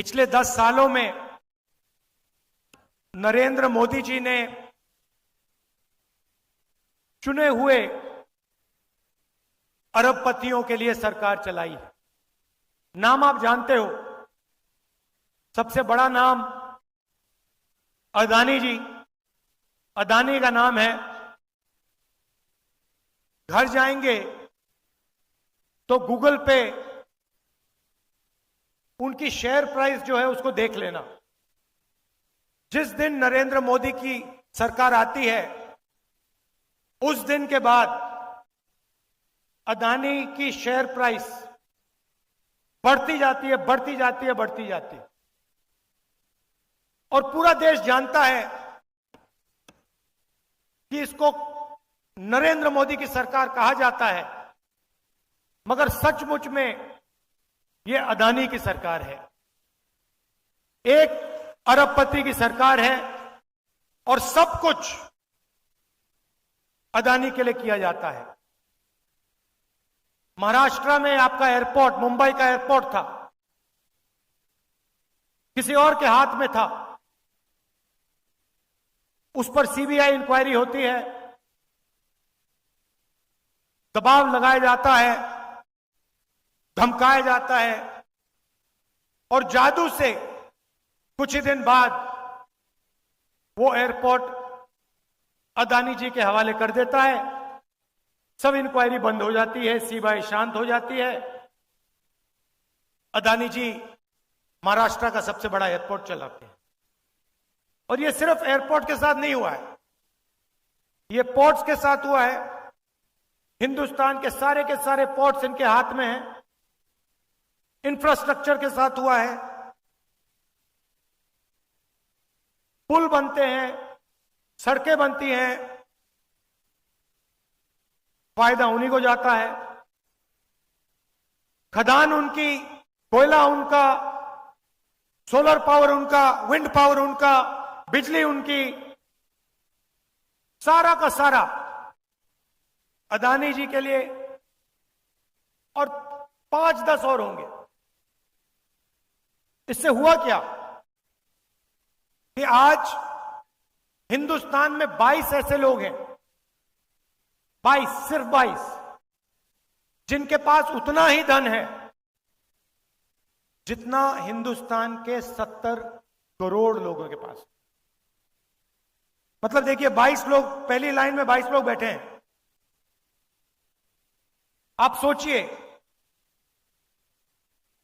पिछले 10 सालों में नरेंद्र मोदी जी ने चुने हुए अरबपतियों के लिए सरकार चलाई है। नाम आप जानते हो, सबसे बड़ा नाम अदानी जी। अदानी का नाम है। घर जाएंगे तो गूगल पे उनकी शेयर प्राइस जो है उसको देख लेना। जिस दिन नरेंद्र मोदी की सरकार आती है उस दिन के बाद अदानी की शेयर प्राइस बढ़ती जाती है, बढ़ती जाती है, बढ़ती जाती है। और पूरा देश जानता है कि इसको नरेंद्र मोदी की सरकार कहा जाता है, मगर सचमुच में यह अदानी की सरकार है। एक अरबपति की सरकार है और सब कुछ अदानी के लिए किया जाता है। महाराष्ट्र में आपका एयरपोर्ट, मुंबई का एयरपोर्ट था, किसी और के हाथ में था। उस पर सीबीआई इंक्वायरी होती है, दबाव लगाया जाता है, धमकाया जाता है और जादू से कुछ ही दिन बाद वो एयरपोर्ट अदानी जी के हवाले कर देता है। सब इंक्वायरी बंद हो जाती है, सीबीआई शांत हो जाती है। अदानी जी महाराष्ट्र का सबसे बड़ा एयरपोर्ट चलाते हैं। और ये सिर्फ एयरपोर्ट के साथ नहीं हुआ है, ये पोर्ट्स के साथ हुआ है। हिंदुस्तान के सारे पोर्ट्स इनके हाथ में हैं। इंफ्रास्ट्रक्चर के साथ हुआ है। पुल बनते हैं, सड़कें बनती हैं, फायदा उन्हीं को जाता है। खदान उनकी, कोयला उनका, सोलर पावर उनका, विंड पावर उनका, बिजली उनकी, सारा का सारा अदानी जी के लिए। और 5-10 और होंगे। इससे हुआ क्या कि आज हिंदुस्तान में 22 ऐसे लोग हैं, 22, सिर्फ 22, जिनके पास उतना ही धन है जितना हिंदुस्तान के 70 करोड़ लोगों के पास। मतलब देखिए, 22 लोग, पहली लाइन में 22 लोग बैठे हैं। आप सोचिए,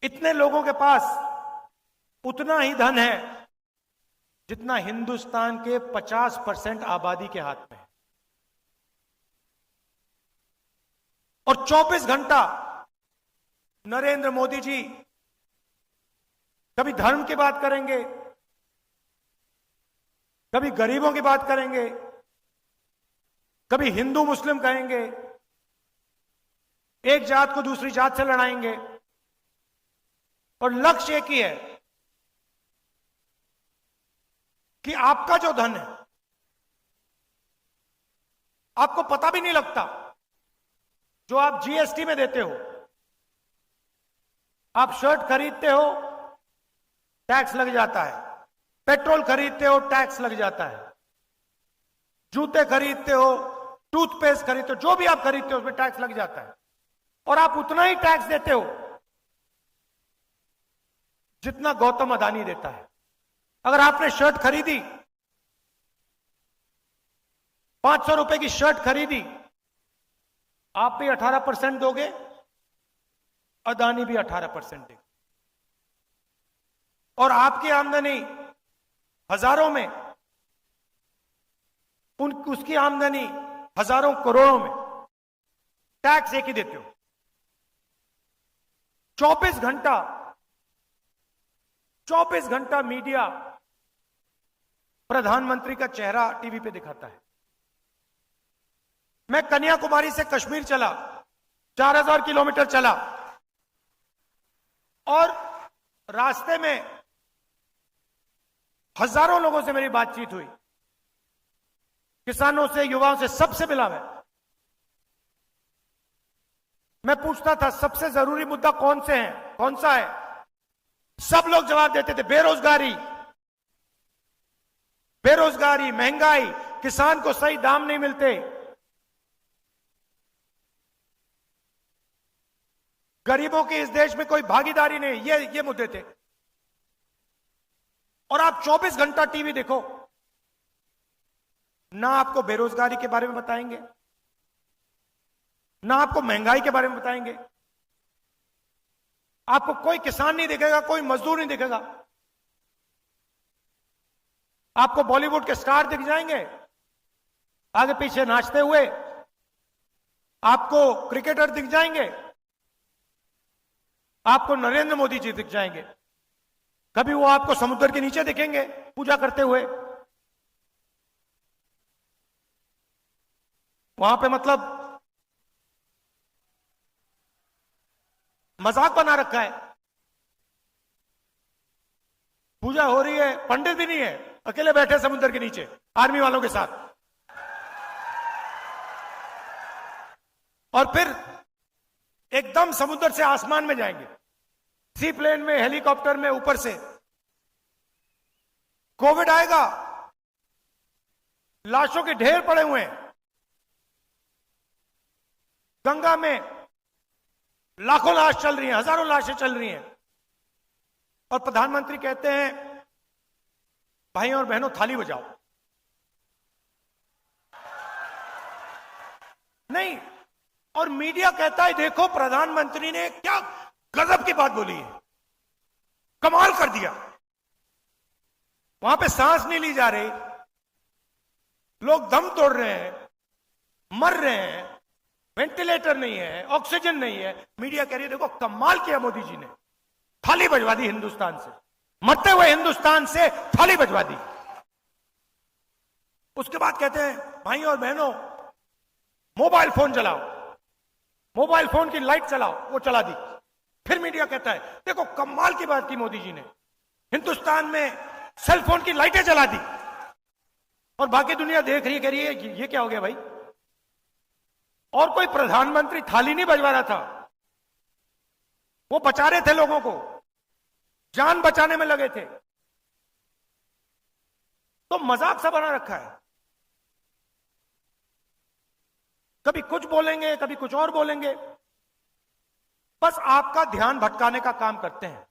इतने लोगों के पास उतना ही धन है जितना हिंदुस्तान के 50% आबादी के हाथ में है। और 24 घंटा नरेंद्र मोदी जी कभी धर्म की बात करेंगे, कभी गरीबों की बात करेंगे, कभी हिंदू मुस्लिम कहेंगे, एक जात को दूसरी जात से लड़ाएंगे। और लक्ष्य एक ही है कि आपका जो धन है, आपको पता भी नहीं लगता, जो आप जीएसटी में देते हो। आप शर्ट खरीदते हो, टैक्स लग जाता है। पेट्रोल खरीदते हो, टैक्स लग जाता है। जूते खरीदते हो, टूथपेस्ट खरीदते हो, जो भी आप खरीदते हो उसमें टैक्स लग जाता है। और आप उतना ही टैक्स देते हो जितना गौतम अदानी देता है। अगर आपने शर्ट खरीदी, 500 रुपए की शर्ट खरीदी, आप भी 18% दोगे, अदानी भी 18% देगा। और आपकी आमदनी हजारों में, उसकी आमदनी हजारों करोड़ों में, टैक्स एक ही देते हो। 24 घंटा मीडिया प्रधानमंत्री का चेहरा टीवी पे दिखाता है। मैं कन्याकुमारी से कश्मीर चला, 4000 किलोमीटर चला, और रास्ते में हजारों लोगों से मेरी बातचीत हुई, किसानों से, युवाओं से, सबसे मिला मैं पूछता था सबसे जरूरी मुद्दा कौन सा है। सब लोग जवाब देते थे बेरोजगारी, बेरोजगारी, महंगाई, किसान को सही दाम नहीं मिलते, गरीबों की इस देश में कोई भागीदारी नहीं, ये मुद्दे थे। और आप 24 घंटा टीवी देखो, ना आपको बेरोजगारी के बारे में बताएंगे, ना आपको महंगाई के बारे में बताएंगे, आपको कोई किसान नहीं दिखेगा, कोई मजदूर नहीं दिखेगा। आपको बॉलीवुड के स्टार दिख जाएंगे आगे पीछे नाचते हुए, आपको क्रिकेटर दिख जाएंगे, आपको नरेंद्र मोदी जी दिख जाएंगे, कभी वो आपको समुद्र के नीचे दिखेंगे पूजा करते हुए। वहां पे मतलब मजाक बना रखा है, पूजा हो रही है, पंडित भी नहीं है, अकेले बैठे समुद्र के नीचे आर्मी वालों के साथ। और फिर एकदम समुद्र से आसमान में जाएंगे, सी प्लेन में, हेलीकॉप्टर में, ऊपर से। कोविड आएगा, लाशों के ढेर पड़े हुए हैं, गंगा में लाखों लाश चल रही हैं, हजारों लाशें चल रही हैं, और प्रधानमंत्री कहते हैं भाइयों और बहनों थाली बजाओ। नहीं, और मीडिया कहता है देखो प्रधानमंत्री ने क्या गजब की बात बोली है, कमाल कर दिया। वहां पे सांस नहीं ली जा रही, लोग दम तोड़ रहे हैं, मर रहे हैं, वेंटिलेटर नहीं है, ऑक्सीजन नहीं है, मीडिया कह रही है देखो कमाल किया मोदी जी ने, थाली बजवा दी हिंदुस्तान से, मरते हुए हिंदुस्तान से थाली बजवा दी। उसके बाद कहते हैं भाइयों और बहनों मोबाइल फोन जलाओ, मोबाइल फोन की लाइट चलाओ, वो चला दी। फिर मीडिया कहता है देखो कमाल की बात की मोदी जी ने, हिंदुस्तान में सेल फोन की लाइटें जला दी। और बाकी दुनिया देख रही है, कह रही है ये क्या हो गया भाई। और कोई प्रधानमंत्री थाली नहीं बजवा रहा था, वो बचा रहे थे लोगों को, जान बचाने में लगे थे। तो मजाक सा बना रखा है, कभी कुछ बोलेंगे, कभी कुछ और बोलेंगे, बस आपका ध्यान भटकाने का काम करते हैं।